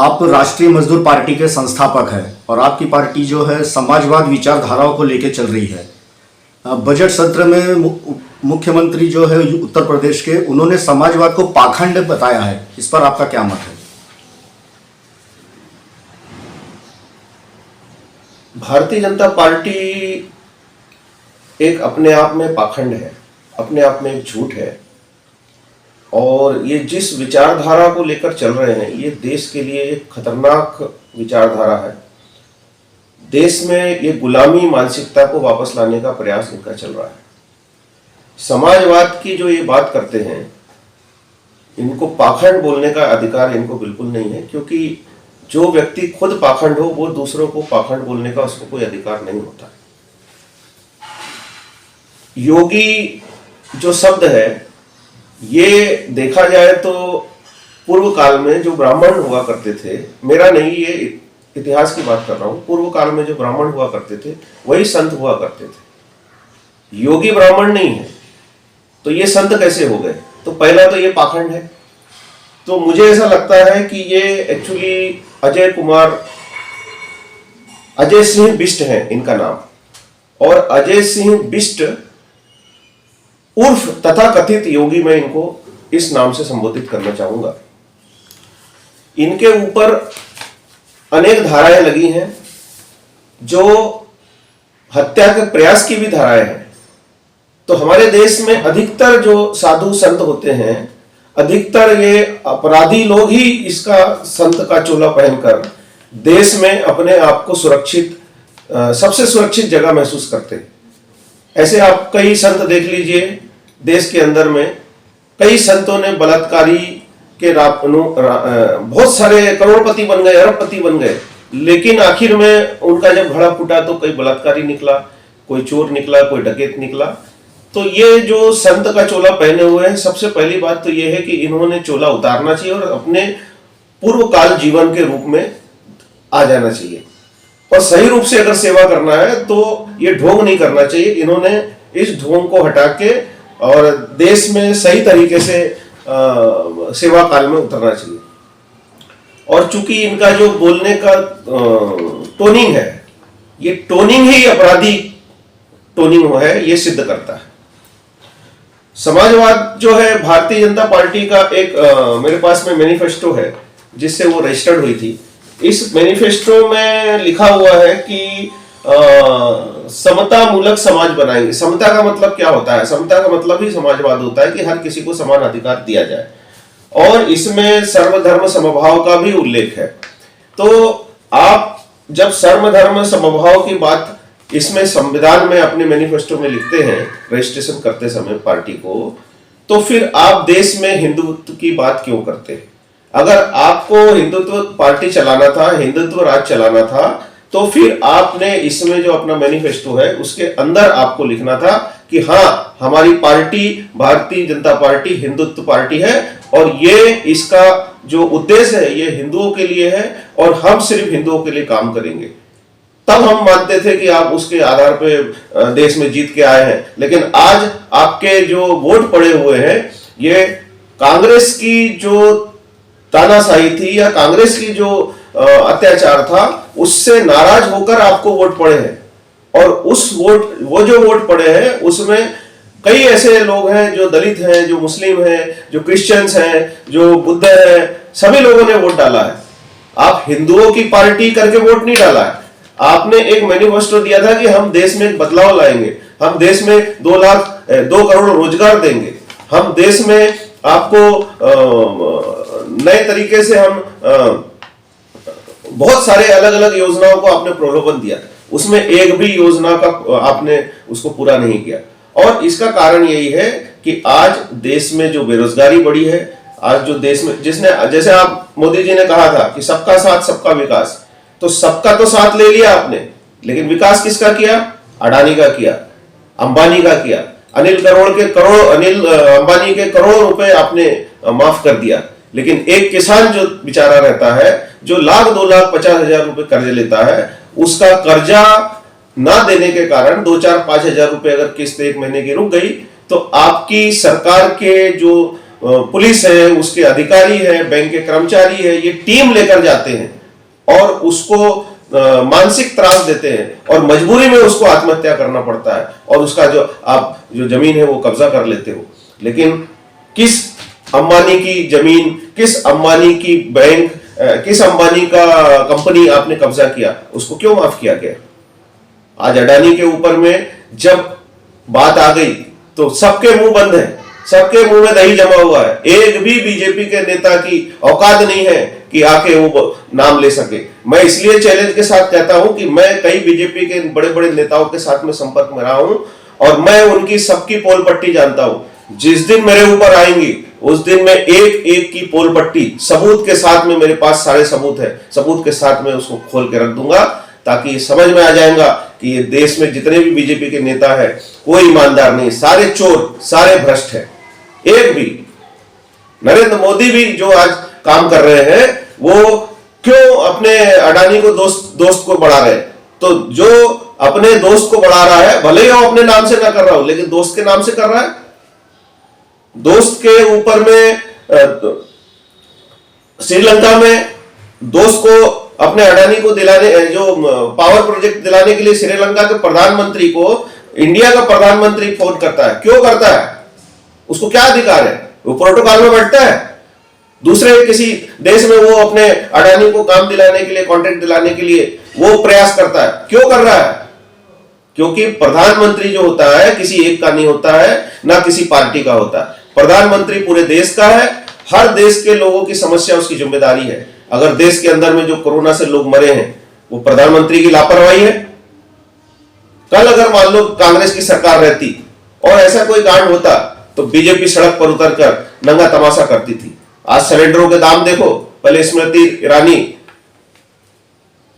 आप राष्ट्रीय मजदूर पार्टी के संस्थापक हैं और आपकी पार्टी जो है समाजवाद विचारधाराओं को लेकर चल रही है। बजट सत्र में मुख्यमंत्री जो है उत्तर प्रदेश के, उन्होंने समाजवाद को पाखंड बताया है। इस पर आपका क्या मत है? भारतीय जनता पार्टी एक अपने आप में पाखंड है, अपने आप में एक झूठ है। और ये जिस विचारधारा को लेकर चल रहे हैं, ये देश के लिए एक खतरनाक विचारधारा है। देश में ये गुलामी मानसिकता को वापस लाने का प्रयास इनका चल रहा है। समाजवाद की जो ये बात करते हैं, इनको पाखंड बोलने का अधिकार इनको बिल्कुल नहीं है, क्योंकि जो व्यक्ति खुद पाखंड हो वो दूसरों को पाखंड बोलने का उसको कोई अधिकार नहीं होता। योगी जो शब्द है, ये देखा जाए तो पूर्व काल में जो ब्राह्मण हुआ करते थे, मेरा नहीं, ये इतिहास की बात कर रहा हूं, पूर्व काल में जो ब्राह्मण हुआ करते थे वही संत हुआ करते थे। योगी ब्राह्मण नहीं है तो ये संत कैसे हो गए? तो पहला तो ये पाखंड है। तो मुझे ऐसा लगता है कि ये एक्चुअली अजय सिंह बिष्ट है इनका नाम, और अजय सिंह बिष्ट उर्फ तथा कथित योगी, मैं इनको इस नाम से संबोधित करना चाहूंगा। इनके ऊपर अनेक धाराएं लगी हैं, जो हत्या के प्रयास की भी धाराएं हैं। तो हमारे देश में अधिकतर जो साधु संत होते हैं, अधिकतर ये अपराधी लोग ही इसका संत का चोला पहनकर देश में अपने आप को सुरक्षित, सबसे सुरक्षित जगह महसूस करते हैं। ऐसे आप कई संत देख लीजिए, देश के अंदर में कई संतों ने बलात्कारी के बहुत सारे करोड़पति बन गए, अरबपति बन गए, लेकिन आखिर में उनका जब घड़ा फूटा तो कोई बलात्कारी निकला, कोई चोर निकला, कोई डकैत निकला। तो ये जो संत का चोला पहने हुए हैं, सबसे पहली बात तो ये है कि इन्होंने चोला उतारना चाहिए और अपने पूर्व काल जीवन के रूप में आ जाना चाहिए। और सही रूप से अगर सेवा करना है तो ये ढोंग नहीं करना चाहिए। इन्होंने इस ढोंग को हटा के और देश में सही तरीके से सेवा काल में उतरना चाहिए। और चूंकि इनका जो बोलने का टोनिंग है, ये टोनिंग ही अपराधी टोनिंग है, ये सिद्ध करता है। समाजवाद जो है, भारतीय जनता पार्टी का एक मेरे पास में मैनिफेस्टो है जिससे वो रजिस्टर्ड हुई थी। इस मैनिफेस्टो में लिखा हुआ है कि समता मूलक समाज बनाएंगे। समता का मतलब क्या होता है? समता का मतलब ही समाजवाद होता है कि हर किसी को समान अधिकार दिया जाए, और इसमें सर्वधर्म समभाव का भी उल्लेख है। तो आप जब सर्वधर्म समभाव की बात इसमें संविधान में अपने मैनिफेस्टो में लिखते हैं, रजिस्ट्रेशन करते समय पार्टी को, तो फिर आप देश में हिंदुत्व की बात क्यों करते हैं? अगर आपको हिंदुत्व पार्टी चलाना था, हिंदुत्व राज चलाना था, तो फिर आपने इसमें जो अपना मैनिफेस्टो है उसके अंदर आपको लिखना था कि हाँ, हमारी party Bharatiya Janata party Hindutva party है और ये इसका जो उद्देश्य है ये हिंदुओं के लिए है और हम सिर्फ हिंदुओं के लिए काम करेंगे। तब हम मानते थे कि आप उसके आधार पे देश में जीत के आए हैं। लेकिन आज आपके जो वोट पड़े हुए हैं, ये कांग्रेस की जो तानाशाही थी या कांग्रेस की जो अत्याचार था, उससे नाराज होकर आपको वोट पड़े हैं। और वो जो वोट पड़े हैं उसमें कई ऐसे लोग हैं जो दलित हैं, जो मुस्लिम हैं, जो क्रिश्चियंस हैं, जो बुद्ध हैं, सभी लोगों ने वोट डाला है। आप हिंदुओं की पार्टी करके वोट नहीं डाला है। आपने एक मैनिफेस्टो दिया था कि हम देश में एक बदलाव लाएंगे, हम देश में 2 करोड़ रोजगार देंगे, हम देश में आपको नए तरीके से हम बहुत सारे अलग अलग योजनाओं को आपने प्रलोभन दिया, उसमें एक भी योजना का आपने उसको पूरा नहीं किया। और इसका कारण यही है कि आज देश में जो बेरोजगारी बढ़ी है, आज जो देश में जैसे आप मोदी जी ने कहा था कि सबका साथ सबका विकास, तो सबका तो साथ ले लिया आपने, लेकिन विकास किसका किया? अडानी का किया, अंबानी का किया। अनिल अंबानी के करोड़ों रुपए आपने माफ कर दिया, लेकिन एक किसान जो बेचारा रहता है, जो 1,00,000-2,50,000 रुपए कर्ज लेता है, उसका कर्जा ना देने के कारण 2-4-5 हजार रुपए अगर किस्त एक महीने की रुक गई, तो आपकी सरकार के जो पुलिस है, उसके अधिकारी है, बैंक के कर्मचारी है, ये टीम लेकर जाते हैं और उसको मानसिक त्रास देते हैं और मजबूरी में उसको आत्महत्या करना पड़ता है और उसका जो जमीन है वो कब्जा कर लेते हो। लेकिन किस अंबानी की जमीन, किस अंबानी की बैंक, किस अंबानी का कंपनी आपने कब्जा किया, उसको क्यों माफ किया गया? आज अडानी के ऊपर में जब बात आ गई तो सबके मुंह बंद है, सबके मुंह में दही जमा हुआ है। एक भी बीजेपी के नेता की औकात नहीं है कि आके वो नाम ले सके। मैं इसलिए चैलेंज के साथ कहता हूं कि मैं कई बीजेपी के बड़े बड़े नेताओं के साथ में संपर्क में रहा हूं और मैं उनकी सबकी पोल पट्टी जानता हूं। जिस दिन मेरे ऊपर आएंगी उस दिन मैं एक एक की पोल पट्टी सबूत के साथ में, मेरे पास सारे सबूत है, सबूत के साथ में उसको खोल के रख दूंगा ताकि ये समझ में आ जाएगा कि ये देश में जितने भी बीजेपी के नेता है कोई ईमानदार नहीं, सारे चोर, सारे भ्रष्ट है। एक भी नरेंद्र मोदी भी जो आज काम कर रहे हैं वो क्यों अपने अडानी को दोस्त को बढ़ा रहे? तो जो अपने दोस्त को बढ़ा रहा है, भले ही वो अपने नाम से ना कर रहा हो लेकिन दोस्त के नाम से कर रहा है। दोस्त के ऊपर में श्रीलंका में दोस्त को, अपने अडानी को दिलाने, जो पावर प्रोजेक्ट दिलाने के लिए श्रीलंका के प्रधानमंत्री को इंडिया का प्रधानमंत्री फोन करता है। क्यों करता है? उसको क्या अधिकार है? वो प्रोटोकॉल में बैठता है? दूसरे किसी देश में वो अपने अडानी को काम दिलाने के लिए, कॉन्ट्रैक्ट दिलाने के लिए वो प्रयास करता है। क्यों कर रहा है? क्योंकि प्रधानमंत्री जो होता है किसी एक का नहीं होता है, ना किसी पार्टी का होता है। प्रधानमंत्री पूरे देश का है, हर देश के लोगों की समस्या उसकी जिम्मेदारी है। अगर देश के अंदर में जो कोरोना से लोग मरे हैं वो प्रधानमंत्री की लापरवाही है? कल अगर मान लो कांग्रेस की सरकार रहती और ऐसा कोई कांड होता तो बीजेपी सड़क पर उतरकर नंगा तमाशा करती थी। आज सिलेंडरों के दाम देखो, पहले स्मृति ईरानी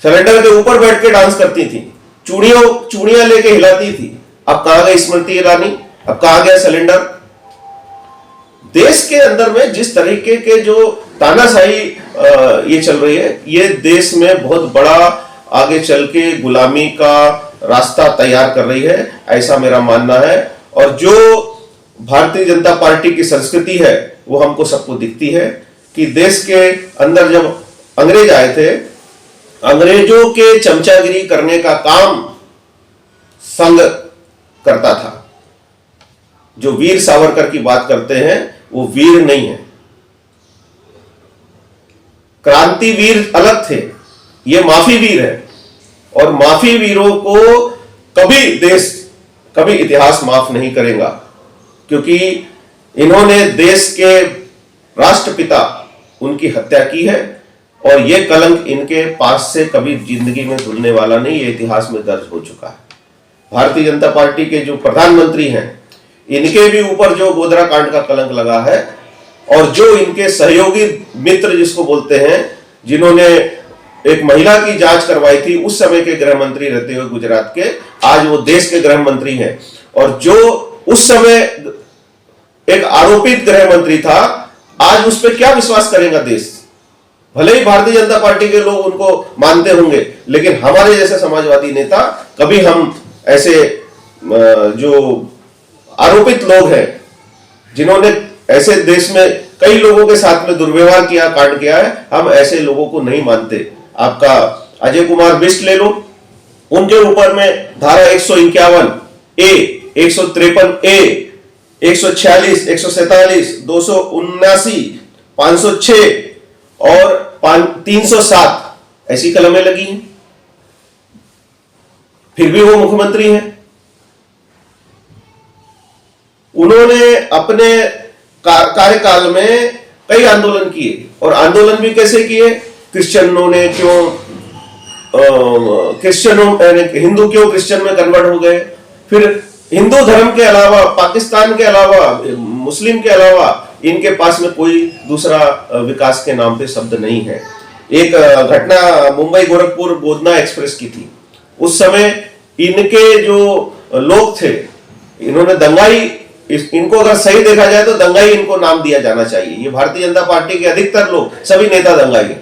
सिलेंडर के ऊपर बैठ के डांस करती थी, चूड़ियां लेके हिलाती थी। अब कहां गई स्मृति ईरानी? अब कहां गया सिलेंडर? देश के अंदर में जिस तरीके के जो तानाशाही ये चल रही है, ये देश में बहुत बड़ा आगे चल के गुलामी का रास्ता तैयार कर रही है, ऐसा मेरा मानना है। और जो भारतीय जनता पार्टी की संस्कृति है वो हमको सबको दिखती है कि देश के अंदर जब अंग्रेज आए थे, अंग्रेजों के चमचागिरी करने का काम संघ करता था। जो वीर सावरकर की बात करते हैं वो वीर नहीं है, क्रांतिवीर अलग थे, ये माफी वीर है। और माफी वीरों को कभी देश, कभी इतिहास माफ नहीं करेगा, क्योंकि इन्होंने देश के राष्ट्रपिता उनकी हत्या की है और यह कलंक इनके पास से कभी जिंदगी में धुलने वाला नहीं, ये इतिहास में दर्ज हो चुका है। भारतीय जनता पार्टी के जो प्रधानमंत्री हैं, इनके भी ऊपर जो गोधरा कांड का कलंक लगा है और जो इनके सहयोगी मित्र जिसको बोलते हैं, जिन्होंने एक महिला की जांच करवाई थी उस समय के गृह मंत्री रहते हुए गुजरात के, आज वो देश के गृह मंत्री हैं। और जो उस समय एक आरोपित गृह मंत्री था, आज उस पर क्या विश्वास करेगा देश? भले ही भारतीय जनता पार्टी के लोग उनको मानते होंगे, लेकिन हमारे जैसे समाजवादी नेता कभी हम ऐसे जो आरोपित लोग हैं, जिन्होंने ऐसे देश में कई लोगों के साथ में दुर्व्यवहार किया, कांड किया है, हम ऐसे लोगों को नहीं मानते। आपका अजय कुमार बिष्ट ले लो, उनके ऊपर में धारा 151 ए, 153 ए, 146, 147, 279, 506 और 307 ऐसी कलमें लगी हैं, फिर भी वो मुख्यमंत्री हैं। उन्होंने अपने कार्यकाल में कई आंदोलन किए, और आंदोलन भी कैसे किए? क्रिश्चियनों ने क्यों, हिंदू क्यों क्रिश्चियन में कन्वर्ट हो गए? फिर हिंदू धर्म के अलावा, पाकिस्तान के अलावा, मुस्लिम के अलावा इनके पास में कोई दूसरा विकास के नाम पे शब्द नहीं है। एक घटना मुंबई गोरखपुर गोदना एक्सप्रेस की थी। उस समय इनके जो लोग थे, इन्होंने दंगाई, इनको अगर सही देखा जाए तो दंगाई इनको नाम दिया जाना चाहिए। ये भारतीय जनता पार्टी के अधिकतर लोग, सभी नेता दंगाई।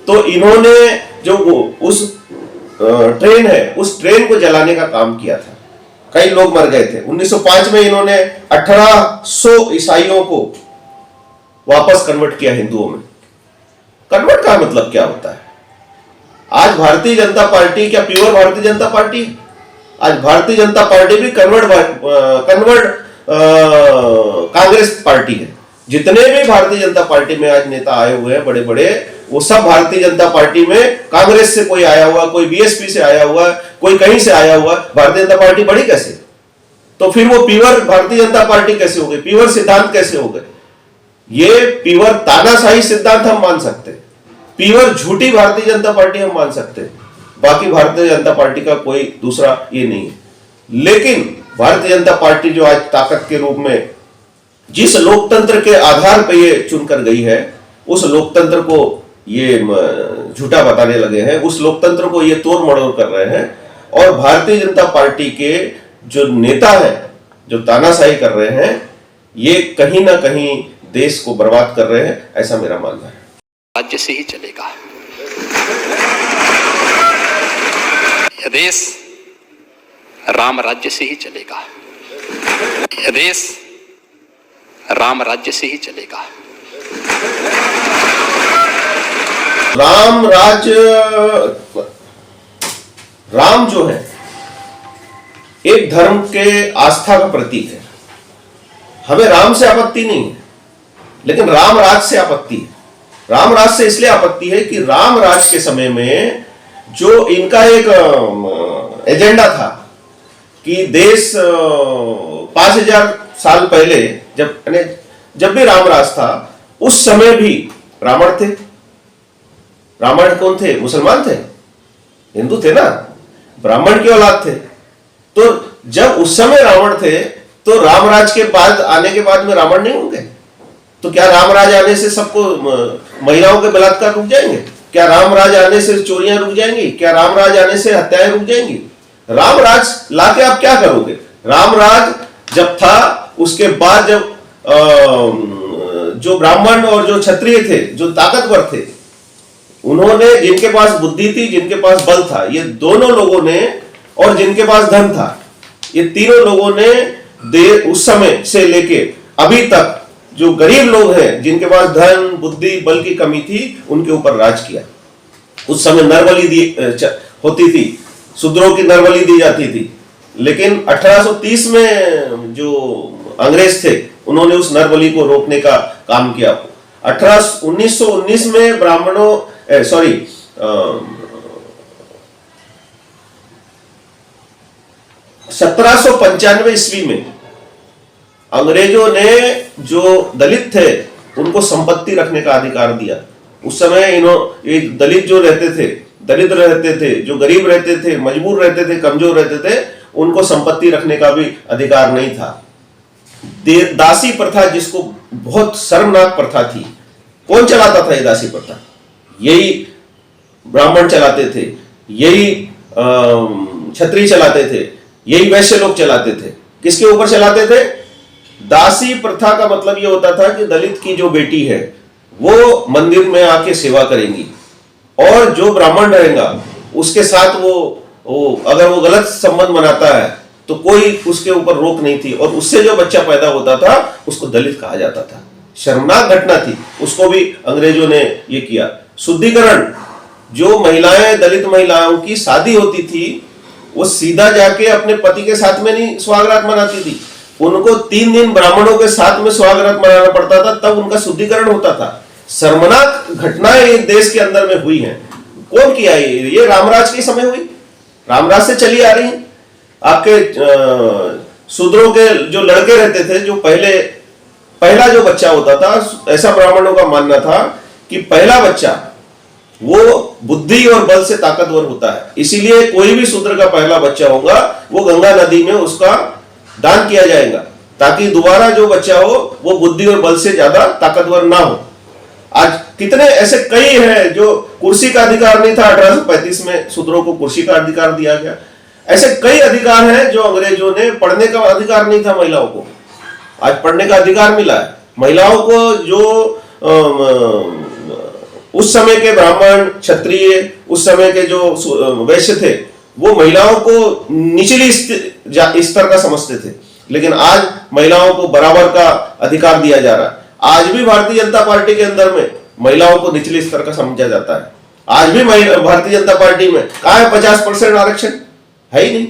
तो इन्होंने जो उस ट्रेन है, उस ट्रेन को जलाने का काम किया था, कई लोग मर गए थे। 1905 में इन्होंने 1800 ईसाइयों को वापस कन्वर्ट किया हिंदुओं में। कन्वर्ट का मतलब क्या होता है? आज भारतीय जनता पार्टी क्या प्योर भारतीय जनता पार्टी है? आज भारतीय जनता पार्टी भी कन्वर्ट कांग्रेस पार्टी है। जितने भी भारतीय जनता पार्टी में आज नेता आए हुए हैं बड़े बड़े, वो सब भारतीय जनता पार्टी में कांग्रेस से कोई आया हुआ, कोई बीएसपी से आया हुआ, कोई कहीं से आया हुआ। भारतीय जनता पार्टी बढ़ी कैसे? तो फिर वो प्योर भारतीय जनता पार्टी कैसे हो गई? प्योर सिद्धांत कैसे हो गए? ये प्योर तानाशाही सिद्धांत हम मान सकते हैं, प्योर झूठी भारतीय जनता पार्टी हम मान सकते हैं। बाकी भारतीय जनता पार्टी का कोई दूसरा ये नहीं है। लेकिन भारतीय जनता पार्टी जो आज ताकत के रूप में जिस लोकतंत्र के आधार पर ये चुनकर गई है, उस लोकतंत्र को ये झूठा बताने लगे हैं, उस लोकतंत्र को ये तोड़ मरोड़ कर रहे हैं। और भारतीय जनता पार्टी के जो नेता हैं जो तानाशाही कर रहे हैं, ये कहीं ना कहीं देश को बर्बाद कर रहे हैं, ऐसा मेरा मानना है। राज्य से ही चलेगा यह देश, राम राज्य से ही चलेगा यह देश, राम राज्य से ही चलेगा। राम राज्य, राम जो है एक धर्म के आस्था का प्रतीक है। हमें राम से आपत्ति नहीं है, लेकिन राम राज से आपत्ति है। राम राज से इसलिए आपत्ति है कि राम राज के समय में जो इनका एक एजेंडा था कि देश 5000 साल पहले जब भी राम राज था, उस समय भी ब्राह्मण थे। ब्राह्मण कौन थे? मुसलमान थे, हिंदू थे ना, ब्राह्मण की औलाद थे। तो जब उस समय रावण थे, तो रामराज के बाद आने के बाद में रावण नहीं होंगे? तो क्या रामराज आने से सबको महिलाओं के बलात्कार रुक जाएंगे? क्या रामराज आने से चोरियां रुक जाएंगी? क्या रामराज आने से हत्याएं रुक जाएंगी? रामराज लाके आप क्या करोगे? रामराज जब था, उसके बाद जब जो ब्राह्मण और जो क्षत्रिय थे, जो ताकतवर थे, उन्होंने, जिनके पास बुद्धि थी, जिनके पास बल था, ये दोनों लोगों ने, और जिनके पास धन था, ये तीनों लोगों ने उस समय से लेके अभी तक जो गरीब लोग हैं, जिनके पास धन बुद्धि बल की कमी थी, उनके ऊपर राज किया। उस समय नरबली होती थी, शूद्रों की नरबली दी जाती थी। लेकिन 1830 में जो अंग्रेज थे, उन्होंने उस नरबली को रोकने का काम किया। 1919 में ब्राह्मणों 1795 ईस्वी में अंग्रेजों ने जो दलित थे उनको संपत्ति रखने का अधिकार दिया। उस समय ये दलित जो रहते थे, दलित रहते थे, जो गरीब रहते थे, मजबूर रहते थे, कमजोर रहते थे, उनको संपत्ति रखने का भी अधिकार नहीं था। दासी प्रथा, जिसको बहुत शर्मनाक प्रथा थी, कौन चलाता था ये दासी प्रथा? यही ब्राह्मण चलाते थे, यही क्षत्रिय चलाते थे, यही वैश्य लोग चलाते थे। किसके ऊपर चलाते थे? दासी प्रथा का मतलब यह होता था कि दलित की जो बेटी है वो मंदिर में आके सेवा करेंगी, और जो ब्राह्मण रहेगा उसके साथ वो अगर वो गलत संबंध बनाता है तो कोई उसके ऊपर रोक नहीं थी, और उससे जो बच्चा पैदा होता था उसको दलित कहा जाता था। शर्मनाक घटना थी, उसको भी अंग्रेजों ने ये किया। शुद्धिकरण, जो महिलाएं, दलित महिलाओं की शादी होती थी, वो सीधा जाके अपने पति के साथ में नहीं स्वागत मनाती थी, उनको 3 दिन ब्राह्मणों के साथ में स्वागत मनाना पड़ता था, तब उनका शुद्धिकरण होता था। शर्मनाक घटनाएं देश के अंदर में हुई हैं। कौन किया ये रामराज के समय हुई, रामराज से चली आ रही। आपके शूद्रों के जो लड़के रहते थे, जो पहला जो बच्चा होता था, ऐसा ब्राह्मणों का मानना था कि पहला बच्चा वो बुद्धि और बल से ताकतवर होता है, इसीलिए कोई भी शूद्र का पहला बच्चा होगा वो गंगा नदी में उसका दान किया जाएगा, ताकि दोबारा जो बच्चा हो वो बुद्धि और बल से ज्यादा ताकतवर ना हो। आज कितने ऐसे कई हैं जो कुर्सी का अधिकार नहीं था, 1835 में शूद्रों को कुर्सी का अधिकार दिया गया। ऐसे कई अधिकार हैं जो अंग्रेजों ने, पढ़ने का अधिकार नहीं था महिलाओं को, आज पढ़ने का अधिकार मिला है। महिलाओं को जो उस समय के ब्राह्मण, क्षत्रिय, उस समय के जो वैश्य थे, वो महिलाओं को निचली स्तर का समझते थे, लेकिन आज महिलाओं को बराबर का अधिकार दिया जा रहा है। आज भी भारतीय जनता पार्टी के अंदर में महिलाओं को निचले स्तर का समझा जाता है। आज भी भारतीय जनता पार्टी में कहाँ है 50% आरक्षण? है ही नहीं।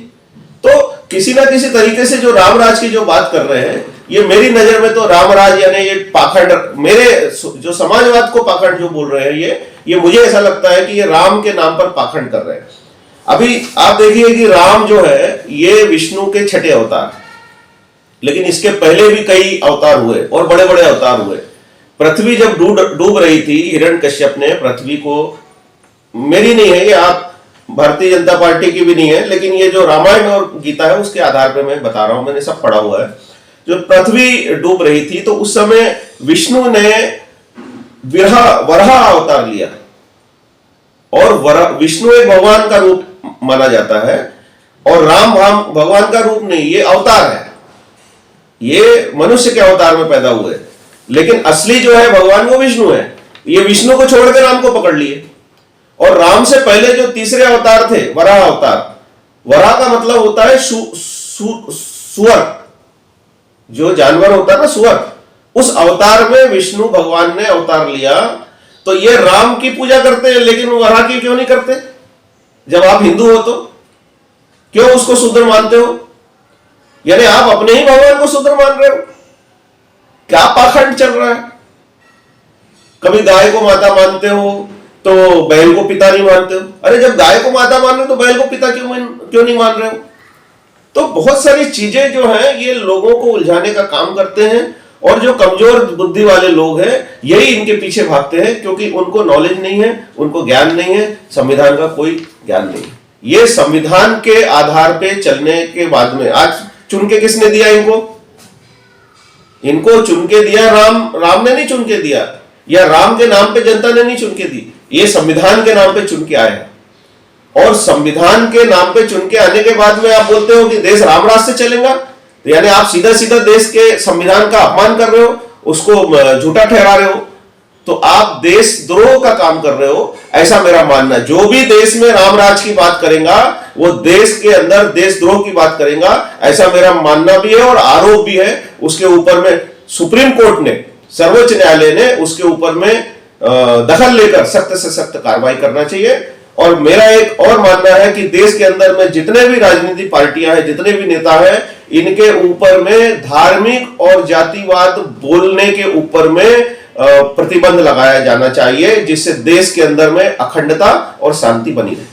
तो किसी ना किसी तरीके से जो रामराज की जो बात कर रहे हैं, ये मेरी नजर में तो रामराज यानी ये पाखंड, मेरे जो समाजवाद को पाखंड जो बोल रहे हैं, ये मुझे ऐसा लगता है कि ये राम के नाम पर पाखंड कर रहे हैं। अभी आप देखिए कि राम जो है ये विष्णु के छठे अवतार, लेकिन इसके पहले भी कई अवतार हुए और बड़े बड़े अवतार हुए। पृथ्वी जब डूब रही थी, हिरण्यकश्यप ने पृथ्वी को, मेरी नहीं है ये, आप भारतीय जनता पार्टी की भी नहीं है, लेकिन ये जो रामायण और गीता है उसके आधार पे मैं बता रहा हूं, मैंने सब पढ़ा हुआ है। जो पृथ्वी डूब रही थी तो उस समय विष्णु ने वराह अवतार लिया, और विष्णु एक भगवान का रूप माना जाता है, और राम भगवान का रूप नहीं, ये अवतार है, ये मनुष्य के अवतार में पैदा हुए, लेकिन असली जो है भगवान वो विष्णु है। ये विष्णु को छोड़कर राम को पकड़ लिए। और राम से पहले जो तीसरे अवतार थे, वराह अवतार, वराह का मतलब होता है सुअर, जो जानवर होता है ना सुअर, उस अवतार में विष्णु भगवान ने अवतार लिया। तो ये राम की पूजा करते हैं, लेकिन वराह की क्यों नहीं करते? जब आप हिंदू हो तो क्यों उसको शूद्र मानते हो? यानी आप अपने ही भगवान को शूद्र मान रहे हो। क्या पाखंड चल रहा है? कभी गाय को माता मानते हो तो बैल को पिता नहीं मानते हो। अरे जब गाय को माता मान रहे हो तो बैल को पिता क्यों नहीं मान रहे हो? तो बहुत सारी चीजें जो हैं ये लोगों को उलझाने का काम करते हैं, और जो कमजोर बुद्धि वाले लोग हैं यही इनके पीछे भागते हैं, क्योंकि उनको नॉलेज नहीं है, उनको ज्ञान नहीं है, संविधान का कोई ज्ञान नहीं। ये संविधान के आधार पे चलने के बाद में, आज चुन के किसने दिया इनको चुन के दिया राम ने नहीं चुन के दिया, या राम के नाम पे जनता ने नहीं चुन के दी, ये संविधान के नाम पे चुन के आए हैं। और संविधान के नाम पे चुन के आने के बाद में आप बोलते हो कि देश रामराज से चलेगा, तो यानी आप सीधा सीधा देश के संविधान का अपमान कर रहे हो, उसको झूठा ठहरा रहे हो, तो आप देशद्रोह का काम कर रहे हो, ऐसा मेरा मानना है। जो भी देश में रामराज की बात करेगा वो देश के अंदर देशद्रोह की बात करेगा, ऐसा मेरा मानना भी है और आरोप भी है। उसके ऊपर में सुप्रीम कोर्ट ने, सर्वोच्च न्यायालय ने उसके ऊपर में दखल लेकर सख्त से सख्त कार्रवाई करना चाहिए। और मेरा एक और मानना है कि देश के अंदर में जितने भी राजनीतिक पार्टियां हैं, जितने भी नेता हैं, इनके ऊपर में धार्मिक और जातिवाद बोलने के ऊपर में प्रतिबंध लगाया जाना चाहिए, जिससे देश के अंदर में अखंडता और शांति बनी रहे।